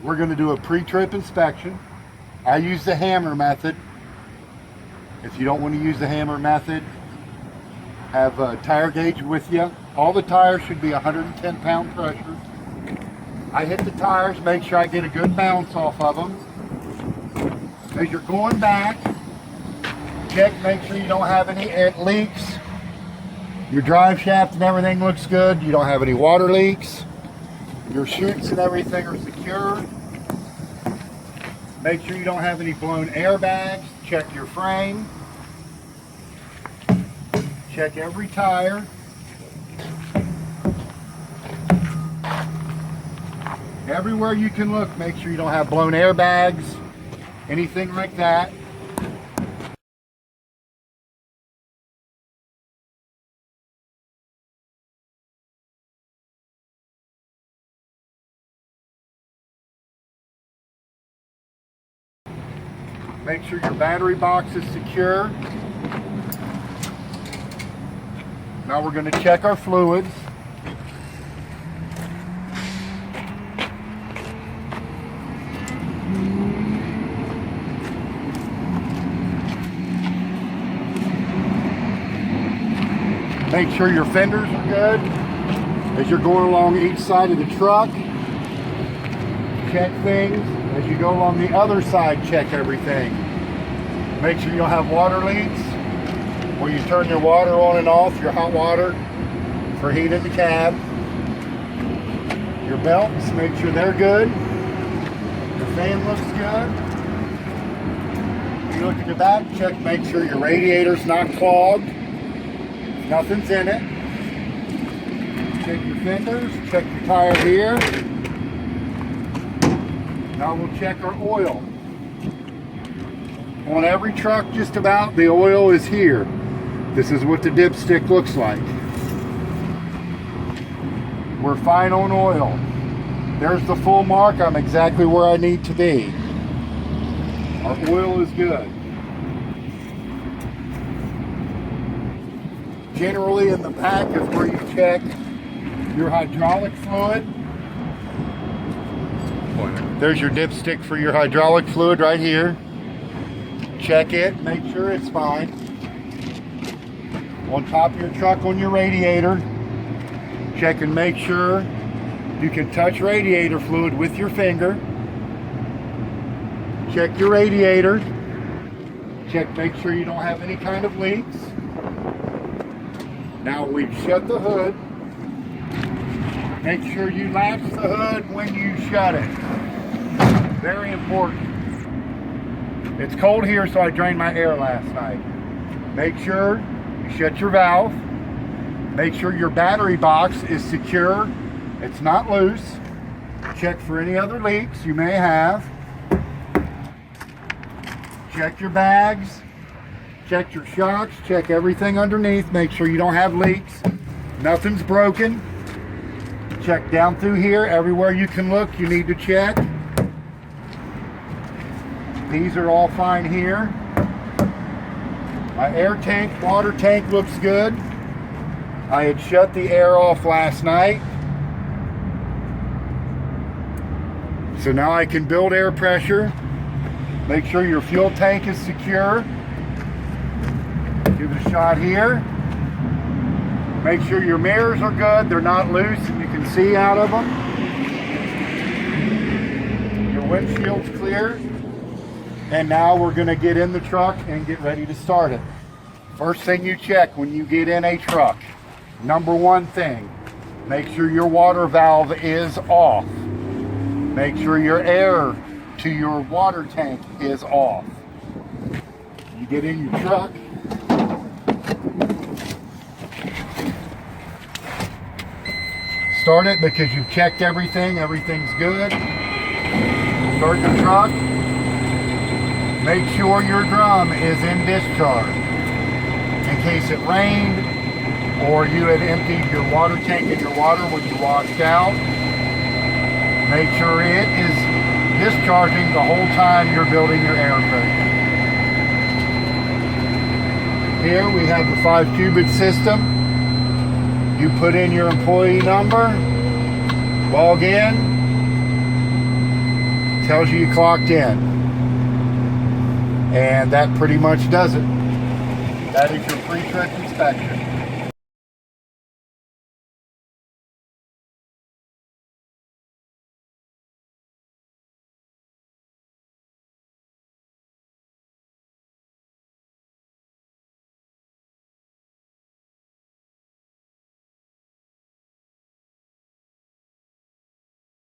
We're going to do a pre-trip inspection. I use the hammer method. If you don't want to use the hammer method, have a tire gauge with you. All the tires should be 110 pound pressure. I hit the tires, make sure I get a good bounce off of them. As you're going back, check, make sure you don't have any leaks. Your drive shaft and everything looks good. You don't have any water leaks. Your chutes and everything are secure. Make sure you don't have any blown airbags. Check your frame. Check every tire. Everywhere you can look, make sure you don't have blown airbags, anything like that. Make sure your battery box is secure. Now we're going to check our fluids. Make sure your fenders are good as you're going along each side of the truck. Check things. As you go along the other side, check everything. Make sure you don't have water leaks. Where you turn your water on and off, your hot water for heat in the cab. Your belts, make sure they're good. Your fan looks good. You look at your back, check, make sure your radiator's not clogged. Nothing's in it. Check your fenders, check your tire here. Now we'll check our oil. On every truck, just about, the oil is here. This is what the dipstick looks like. We're fine on oil. There's the full mark. I'm exactly where I need to be. Our oil is good. Generally in the back is where you check your hydraulic fluid. There's your dipstick for your hydraulic fluid right here. Check it, make sure it's fine. On top of your truck on your radiator, check and make sure you can touch radiator fluid with your finger. Check your radiator. Check, make sure you don't have any kind of leaks. Now we've shut the hood. Make sure you latch the hood when you shut it. Very important. It's cold here, so I drained my air last night. Make sure you shut your valve. Make sure your battery box is secure. It's not loose. Check for any other leaks you may have. Check your bags. Check your shocks. Check everything underneath. Make sure you don't have leaks. Nothing's broken. Check down through here. Everywhere you can look, you need to check. These are all fine here. My air tank, water tank looks good. I had shut the air off last night. So now I can build air pressure. Make sure your fuel tank is secure. Give it a shot here. Make sure your mirrors are good. They're not loose and you can see out of them. Your windshield's clear. And now we're going to get in the truck and get ready to start it. First thing you check when you get in a truck, number one thing, make sure your water valve is off. Make sure your air to your water tank is off. You get in your truck. Start it because you've checked everything. Everything's good. Start the truck. Make sure your drum is in discharge. In case it rained or you had emptied your water tank in your water when you washed out, make sure it is discharging the whole time you're building your air pressure. Here we have the 5-qubit system. You put in your employee number, log in, tells you clocked in. And that pretty much does it. That is your pre-trip inspection.